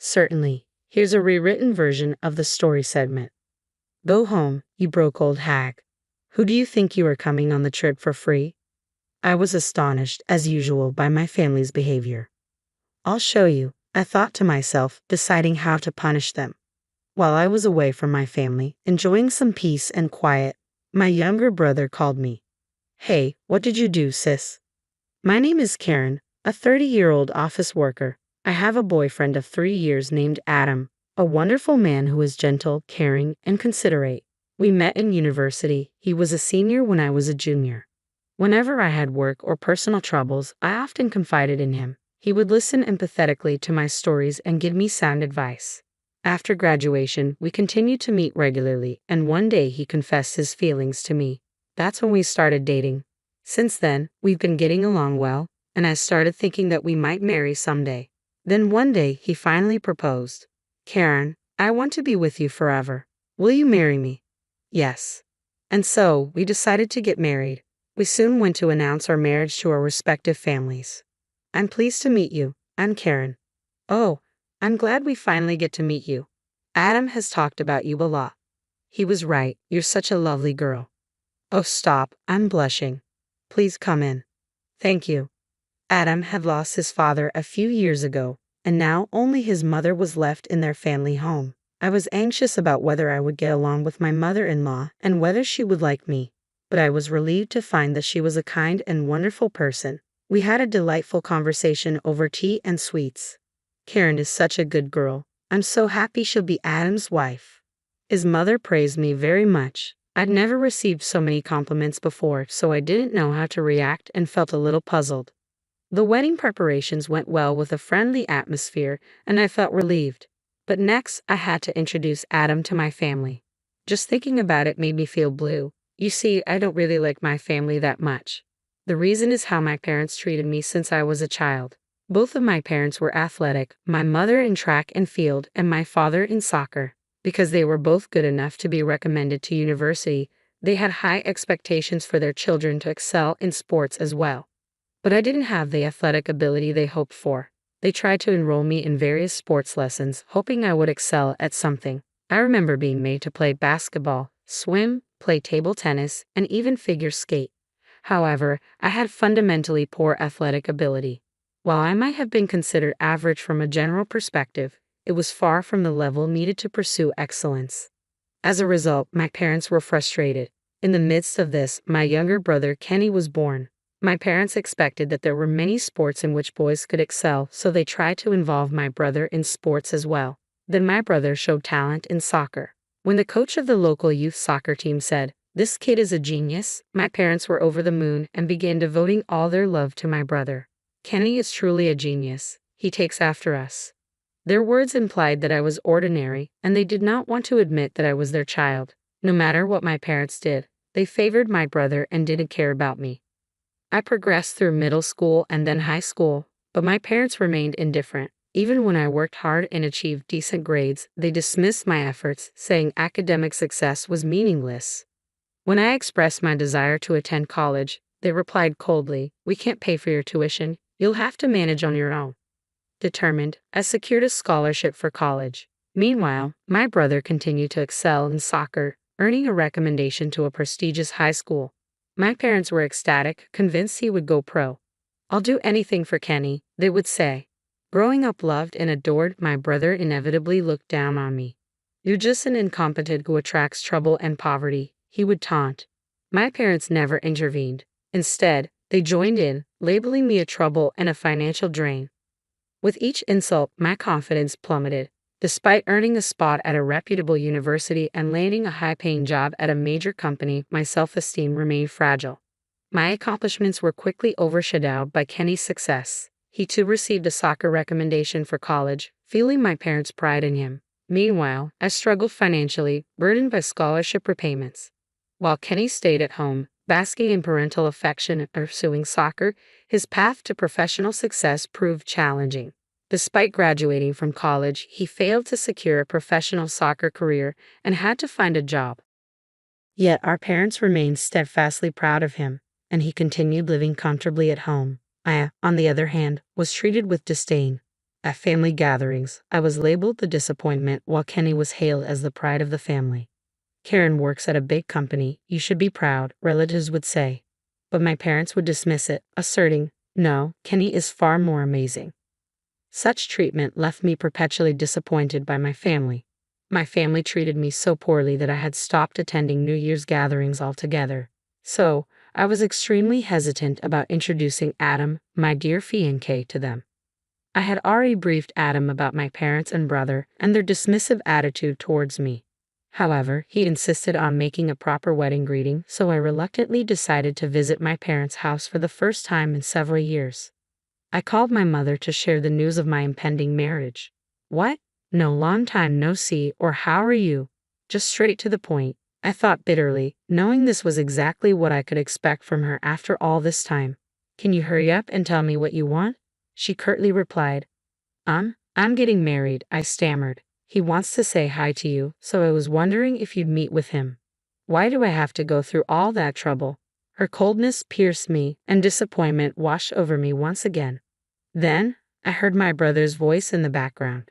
Certainly. Here's a rewritten version of the story segment. Go home, you broke old hag. Who do you think you are coming on the trip for free? I was astonished, as usual, by my family's behavior. I'll show you, I thought to myself, deciding how to punish them. While I was away from my family, enjoying some peace and quiet, my younger brother called me. Hey, what did you do, sis? My name is Karen, a 30-year-old office worker. I have a boyfriend of 3 years named Adam, a wonderful man who is gentle, caring, and considerate. We met in university. He was a senior when I was a junior. Whenever I had work or personal troubles, I often confided in him. He would listen empathetically to my stories and give me sound advice. After graduation, we continued to meet regularly, and one day he confessed his feelings to me. That's when we started dating. Since then, we've been getting along well, and I started thinking that we might marry someday. Then one day, he finally proposed. Karen, I want to be with you forever. Will you marry me? Yes. And so, we decided to get married. We soon went to announce our marriage to our respective families. I'm pleased to meet you. I'm Karen. Oh, I'm glad we finally get to meet you. Adam has talked about you a lot. He was right. You're such a lovely girl. Oh, stop. I'm blushing. Please come in. Thank you. Adam had lost his father a few years ago, and now only his mother was left in their family home. I was anxious about whether I would get along with my mother-in-law and whether she would like me, but I was relieved to find that she was a kind and wonderful person. We had a delightful conversation over tea and sweets. Karen is such a good girl. I'm so happy she'll be Adam's wife. His mother praised me very much. I'd never received so many compliments before, so I didn't know how to react and felt a little puzzled. The wedding preparations went well with a friendly atmosphere, and I felt relieved. But next, I had to introduce Adam to my family. Just thinking about it made me feel blue. You see, I don't really like my family that much. The reason is how my parents treated me since I was a child. Both of my parents were athletic, my mother in track and field, and my father in soccer. Because they were both good enough to be recommended to university, they had high expectations for their children to excel in sports as well. But I didn't have the athletic ability they hoped for. They tried to enroll me in various sports lessons, hoping I would excel at something. I remember being made to play basketball, swim, play table tennis, and even figure skate. However, I had fundamentally poor athletic ability. While I might have been considered average from a general perspective, it was far from the level needed to pursue excellence. As a result, my parents were frustrated. In the midst of this, my younger brother Kenny was born. My parents expected that there were many sports in which boys could excel, so they tried to involve my brother in sports as well. Then my brother showed talent in soccer. When the coach of the local youth soccer team said, "This kid is a genius," my parents were over the moon and began devoting all their love to my brother. Kenny is truly a genius. He takes after us. Their words implied that I was ordinary, and they did not want to admit that I was their child. No matter what my parents did, they favored my brother and didn't care about me. I progressed through middle school and then high school, but my parents remained indifferent. Even when I worked hard and achieved decent grades, they dismissed my efforts, saying academic success was meaningless. When I expressed my desire to attend college, they replied coldly, "We can't pay for your tuition. You'll have to manage on your own." Determined, I secured a scholarship for college. Meanwhile, my brother continued to excel in soccer, earning a recommendation to a prestigious high school. My parents were ecstatic, convinced he would go pro. "I'll do anything for Kenny," they would say. Growing up loved and adored, my brother inevitably looked down on me. "You're just an incompetent who attracts trouble and poverty," he would taunt. My parents never intervened. Instead, they joined in, labeling me a trouble and a financial drain. With each insult, my confidence plummeted. Despite earning a spot at a reputable university and landing a high-paying job at a major company, my self-esteem remained fragile. My accomplishments were quickly overshadowed by Kenny's success. He too received a soccer recommendation for college, feeling my parents' pride in him. Meanwhile, I struggled financially, burdened by scholarship repayments. While Kenny stayed at home, basking in parental affection and pursuing soccer, his path to professional success proved challenging. Despite graduating from college, he failed to secure a professional soccer career and had to find a job. Yet our parents remained steadfastly proud of him, and he continued living comfortably at home. I, on the other hand, was treated with disdain. At family gatherings, I was labeled the disappointment while Kenny was hailed as the pride of the family. Karen works at a big company, you should be proud, relatives would say. But my parents would dismiss it, asserting, no, Kenny is far more amazing. Such treatment left me perpetually disappointed by my family. My family treated me so poorly that I had stopped attending New Year's gatherings altogether. So, I was extremely hesitant about introducing Adam, my dear fiancé, to them. I had already briefed Adam about my parents and brother and their dismissive attitude towards me. However, he insisted on making a proper wedding greeting, so I reluctantly decided to visit my parents' house for the first time in several years. I called my mother to share the news of my impending marriage. What? No, long time no see, or how are you? Just straight to the point, I thought bitterly, knowing this was exactly what I could expect from her after all this time. Can you hurry up and tell me what you want? She curtly replied. I'm getting married, I stammered. He wants to say hi to you, so I was wondering if you'd meet with him. Why do I have to go through all that trouble? Her coldness pierced me, and disappointment washed over me once again. Then, I heard my brother's voice in the background.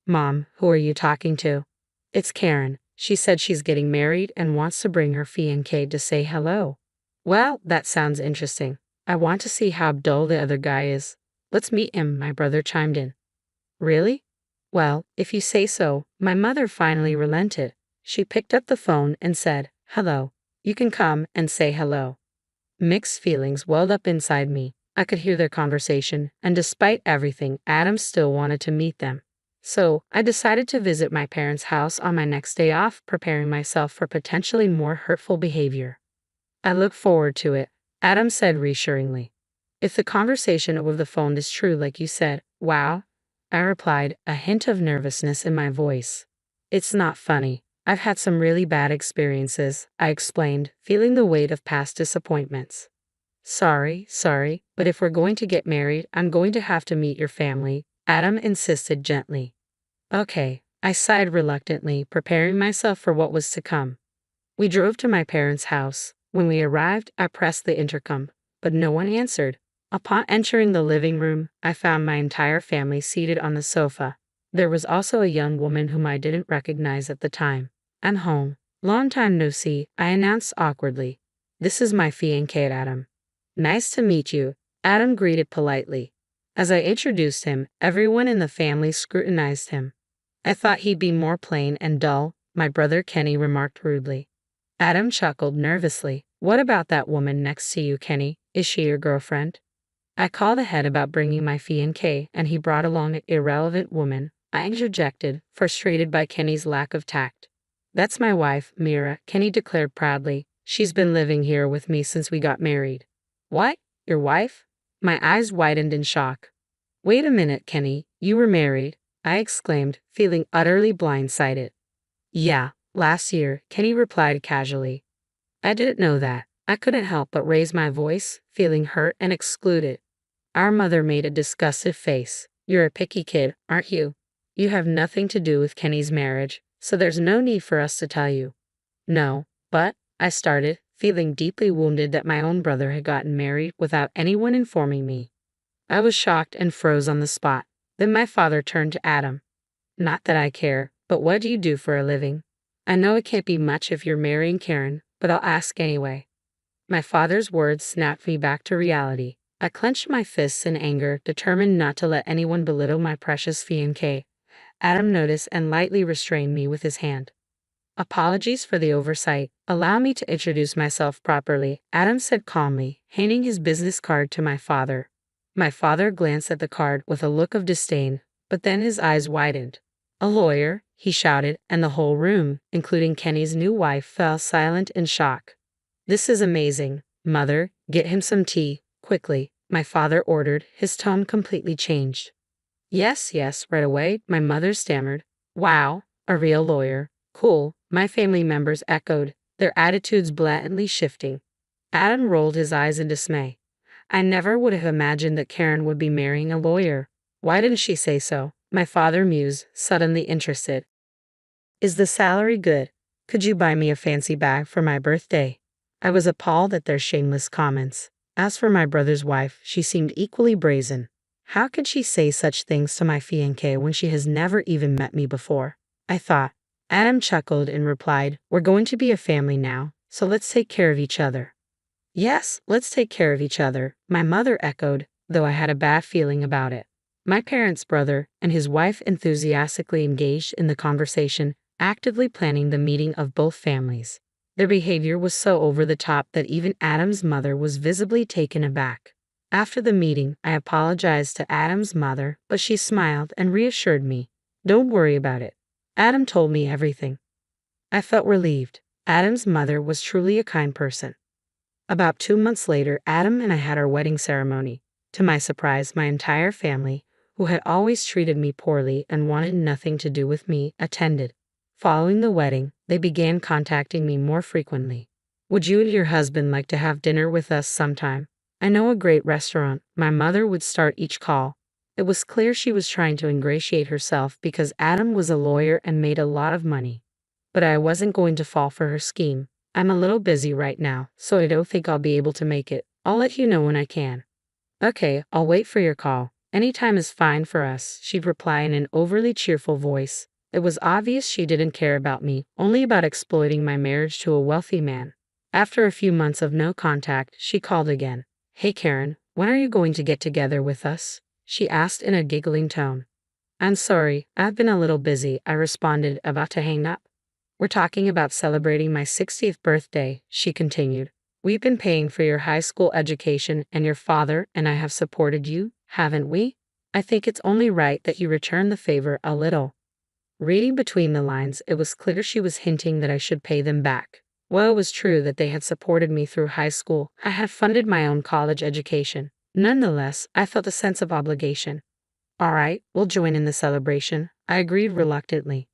Mom, who are you talking to? It's Karen. She said she's getting married and wants to bring her fiancé to say hello. Well, that sounds interesting. I want to see how dull the other guy is. Let's meet him, my brother chimed in. Really? Well, if you say so. My mother finally relented. She picked up the phone and said, hello. You can come and say hello. Mixed feelings welled up inside me. I could hear their conversation, and despite everything, Adam still wanted to meet them. So, I decided to visit my parents' house on my next day off, preparing myself for potentially more hurtful behavior. I look forward to it, Adam said reassuringly. If the conversation over the phone is true like you said, wow, I replied, a hint of nervousness in my voice. It's not funny. I've had some really bad experiences, I explained, feeling the weight of past disappointments. Sorry, but if we're going to get married, I'm going to have to meet your family, Adam insisted gently. Okay, I sighed reluctantly, preparing myself for what was to come. We drove to my parents' house. When we arrived, I pressed the intercom, but no one answered. Upon entering the living room, I found my entire family seated on the sofa. There was also a young woman whom I didn't recognize at the time. I'm home. Long time no see, I announced awkwardly. This is my fiancé, Adam. Nice to meet you, Adam greeted politely. As I introduced him, everyone in the family scrutinized him. I thought he'd be more plain and dull, my brother Kenny remarked rudely. Adam chuckled nervously. What about that woman next to you, Kenny? Is she your girlfriend? I called ahead about bringing my fiancé, and he brought along an irrelevant woman, I interjected, frustrated by Kenny's lack of tact. That's my wife, Mira, Kenny declared proudly. She's been living here with me since we got married. What? Your wife? My eyes widened in shock. Wait a minute, Kenny, you were married, I exclaimed, feeling utterly blindsided. Yeah, last year, Kenny replied casually. I didn't know that. I couldn't help but raise my voice, feeling hurt and excluded. Our mother made a disgusted face. You're a picky kid, aren't you? You have nothing to do with Kenny's marriage, so there's no need for us to tell you. No, but, I started, feeling deeply wounded that my own brother had gotten married without anyone informing me. I was shocked and froze on the spot. Then my father turned to Adam. Not that I care, but what do you do for a living? I know it can't be much if you're marrying Karen, but I'll ask anyway. My father's words snapped me back to reality. I clenched my fists in anger, determined not to let anyone belittle my precious fiancé. Adam noticed and lightly restrained me with his hand. Apologies for the oversight. Allow me to introduce myself properly, Adam said calmly, handing his business card to my father. My father glanced at the card with a look of disdain, but then his eyes widened. A lawyer, he shouted, and the whole room, including Kenny's new wife, fell silent in shock. This is amazing. Mother, get him some tea, quickly, my father ordered, his tone completely changed. Yes, right away, my mother stammered. Wow, a real lawyer. Cool, my family members echoed, their attitudes blatantly shifting. Adam rolled his eyes in dismay. I never would have imagined that Karen would be marrying a lawyer. Why didn't she say so? My father mused, suddenly interested. Is the salary good? Could you buy me a fancy bag for my birthday? I was appalled at their shameless comments. As for my brother's wife, she seemed equally brazen. How could she say such things to my fiancé when she has never even met me before? I thought. Adam chuckled and replied, "We're going to be a family now, so let's take care of each other." "Yes, let's take care of each other," my mother echoed, though I had a bad feeling about it. My parents' brother and his wife enthusiastically engaged in the conversation, actively planning the meeting of both families. Their behavior was so over the top that even Adam's mother was visibly taken aback. After the meeting, I apologized to Adam's mother, but she smiled and reassured me. "Don't worry about it. Adam told me everything." I felt relieved. Adam's mother was truly a kind person. About 2 months later, Adam and I had our wedding ceremony. To my surprise, my entire family, who had always treated me poorly and wanted nothing to do with me, attended. Following the wedding, they began contacting me more frequently. "Would you and your husband like to have dinner with us sometime? I know a great restaurant." My mother would start each call. It was clear she was trying to ingratiate herself because Adam was a lawyer and made a lot of money. But I wasn't going to fall for her scheme. "I'm a little busy right now, so I don't think I'll be able to make it. I'll let you know when I can." "Okay, I'll wait for your call. Any time is fine for us," she'd reply in an overly cheerful voice. It was obvious she didn't care about me, only about exploiting my marriage to a wealthy man. After a few months of no contact, she called again. "Hey Karen, when are you going to get together with us?" she asked in a giggling tone. "I'm sorry, I've been a little busy," I responded, about to hang up. "We're talking about celebrating my 60th birthday," she continued. "We've been paying for your high school education, and your father and I have supported you, haven't we? I think it's only right that you return the favor a little." Reading between the lines, it was clear she was hinting that I should pay them back. While it was true that they had supported me through high school, I had funded my own college education. Nonetheless, I felt a sense of obligation. "All right, we'll join in the celebration," I agreed reluctantly.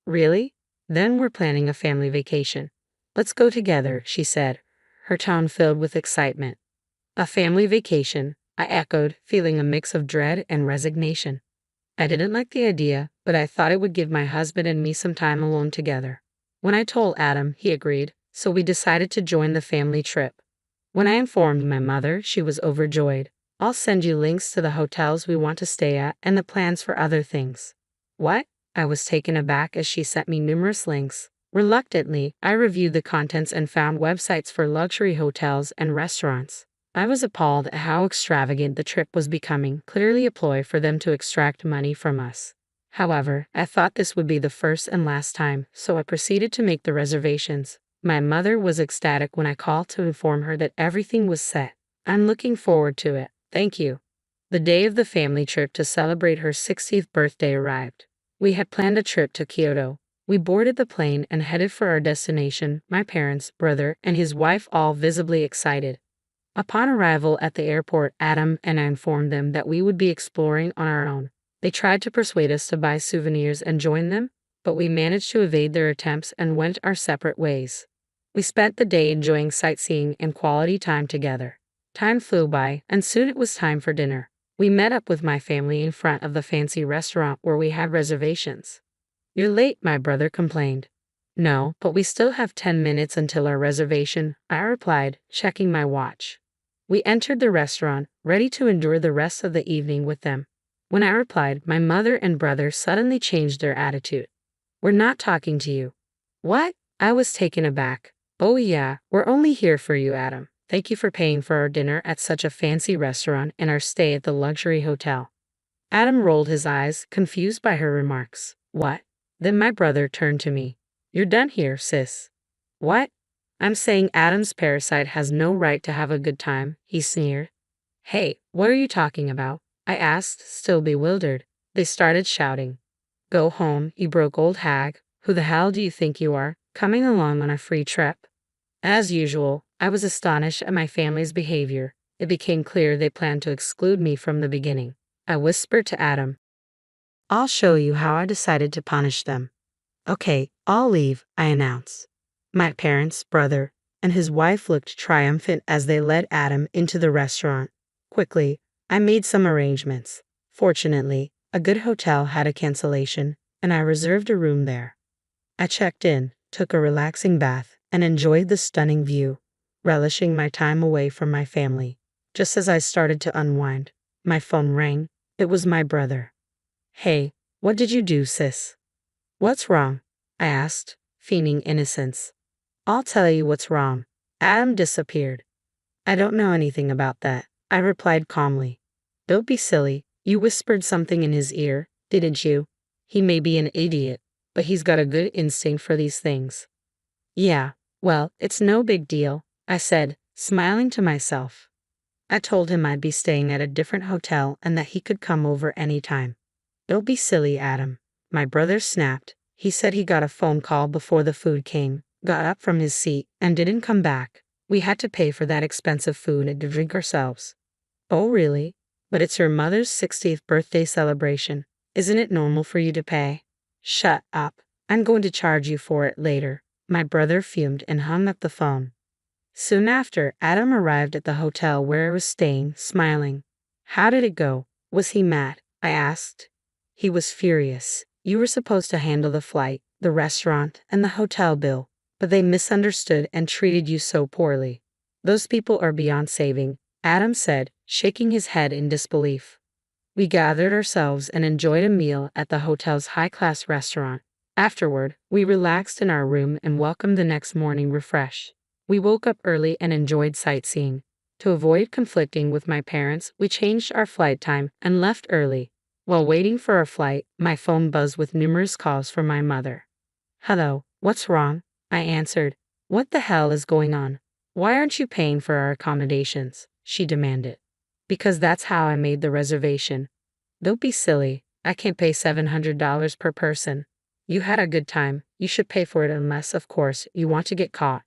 "Really? Then we're planning a family vacation. Let's go together," she said, her tone filled with excitement. "A family vacation," I echoed, feeling a mix of dread and resignation. I didn't like the idea, but I thought it would give my husband and me some time alone together. When I told Adam, he agreed, so we decided to join the family trip. When I informed my mother, she was overjoyed. "I'll send you links to the hotels we want to stay at and the plans for other things." "What?" I was taken aback as she sent me numerous links. Reluctantly, I reviewed the contents and found websites for luxury hotels and restaurants. I was appalled at how extravagant the trip was becoming, clearly a ploy for them to extract money from us. However, I thought this would be the first and last time, so I proceeded to make the reservations. My mother was ecstatic when I called to inform her that everything was set. "I'm looking forward to it. Thank you." The day of the family trip to celebrate her 60th birthday arrived. We had planned a trip to Kyoto. We boarded the plane and headed for our destination, my parents, brother, and his wife all visibly excited. Upon arrival at the airport, Adam and I informed them that we would be exploring on our own. They tried to persuade us to buy souvenirs and join them, but we managed to evade their attempts and went our separate ways. We spent the day enjoying sightseeing and quality time together. Time flew by, and soon it was time for dinner. We met up with my family in front of the fancy restaurant where we had reservations. "You're late," my brother complained. "No, but we still have 10 minutes until our reservation," I replied, checking my watch. We entered the restaurant, ready to endure the rest of the evening with them. When I replied, my mother and brother suddenly changed their attitude. "We're not talking to you." "What?" I was taken aback. "Oh yeah, we're only here for you, Adam. Thank you for paying for our dinner at such a fancy restaurant and our stay at the luxury hotel." Adam rolled his eyes, confused by her remarks. "What?" Then my brother turned to me. "You're done here, sis." "What?" "I'm saying Adam's parasite has no right to have a good time," he sneered. "Hey, what are you talking about?" I asked, still bewildered. They started shouting. "Go home, you broke old hag. Who the hell do you think you are, coming along on a free trip?" As usual, I was astonished at my family's behavior. It became clear they planned to exclude me from the beginning. I whispered to Adam, "I'll show you how I decided to punish them." "Okay, I'll leave," I announced. My parents, brother, and his wife looked triumphant as they led Adam into the restaurant. Quickly, I made some arrangements. Fortunately, a good hotel had a cancellation, and I reserved a room there. I checked in, took a relaxing bath, and enjoyed the stunning view, relishing my time away from my family. Just as I started to unwind, my phone rang. It was my brother. Hey, what did you do, sis? What's wrong? I asked, feigning innocence. I'll tell you what's wrong. Adam disappeared. I don't know anything about that, I replied calmly. Don't be silly. You whispered something in his ear, didn't you? He may be an idiot, but he's got a good instinct for these things. Yeah, well, it's no big deal, I said, smiling to myself. I told him I'd be staying at a different hotel and that he could come over anytime. Don't be silly, Adam. My brother snapped. He said he got a phone call before the food came, got up from his seat, and didn't come back. We had to pay for that expensive food and to drink ourselves. Oh, really? But it's your mother's 60th birthday celebration. Isn't it normal for you to pay? Shut up. I'm going to charge you for it later. My brother fumed and hung up the phone. Soon after, Adam arrived at the hotel where I was staying, smiling. How did it go? Was he mad? I asked. He was furious. You were supposed to handle the flight, the restaurant, and the hotel bill, but they misunderstood and treated you so poorly. Those people are beyond saving, Adam said, shaking his head in disbelief. We gathered ourselves and enjoyed a meal at the hotel's high-class restaurant. Afterward, we relaxed in our room and welcomed the next morning refreshed. We woke up early and enjoyed sightseeing. To avoid conflicting with my parents, we changed our flight time and left early. While waiting for our flight, my phone buzzed with numerous calls from my mother. Hello, what's wrong? I answered. What the hell is going on? Why aren't you paying for our accommodations? She demanded. Because that's how I made the reservation. Don't be silly. I can't pay $700 per person. You had a good time. You should pay for it unless, of course, you want to get caught.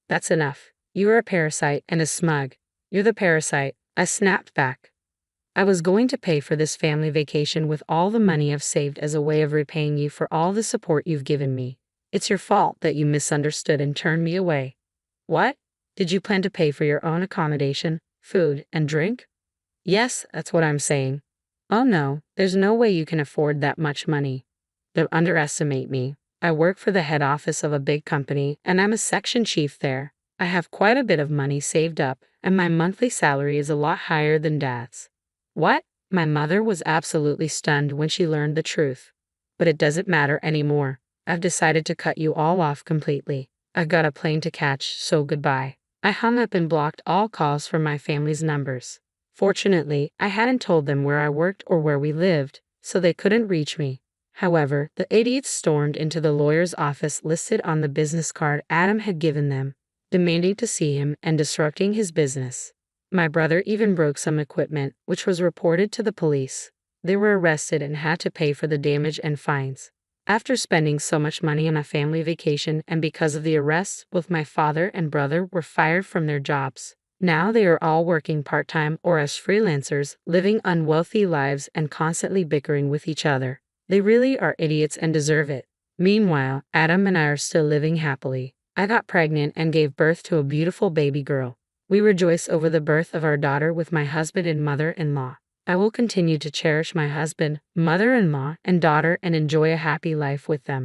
That's enough. You are a parasite and a smug. You're the parasite, I snapped back. I was going to pay for this family vacation with all the money I've saved as a way of repaying you for all the support you've given me. It's your fault that you misunderstood and turned me away. What? Did you plan to pay for your own accommodation, food, and drink? Yes, that's what I'm saying. Oh no, there's no way you can afford that much money. Don't underestimate me. I work for the head office of a big company, and I'm a section chief there. I have quite a bit of money saved up, and my monthly salary is a lot higher than Dad's. What? My mother was absolutely stunned when she learned the truth. But it doesn't matter anymore. I've decided to cut you all off completely. I've got a plane to catch, so goodbye. I hung up and blocked all calls from my family's numbers. Fortunately, I hadn't told them where I worked or where we lived, so they couldn't reach me. However, the idiots stormed into the lawyer's office listed on the business card Adam had given them, demanding to see him and disrupting his business. My brother even broke some equipment, which was reported to the police. They were arrested and had to pay for the damage and fines. After spending so much money on a family vacation and because of the arrests, both my father and brother were fired from their jobs. Now they are all working part-time or as freelancers, living unwealthy lives and constantly bickering with each other. They really are idiots and deserve it. Meanwhile, Adam and I are still living happily. I got pregnant and gave birth to a beautiful baby girl. We rejoice over the birth of our daughter with my husband and mother-in-law. I will continue to cherish my husband, mother-in-law, and daughter and enjoy a happy life with them.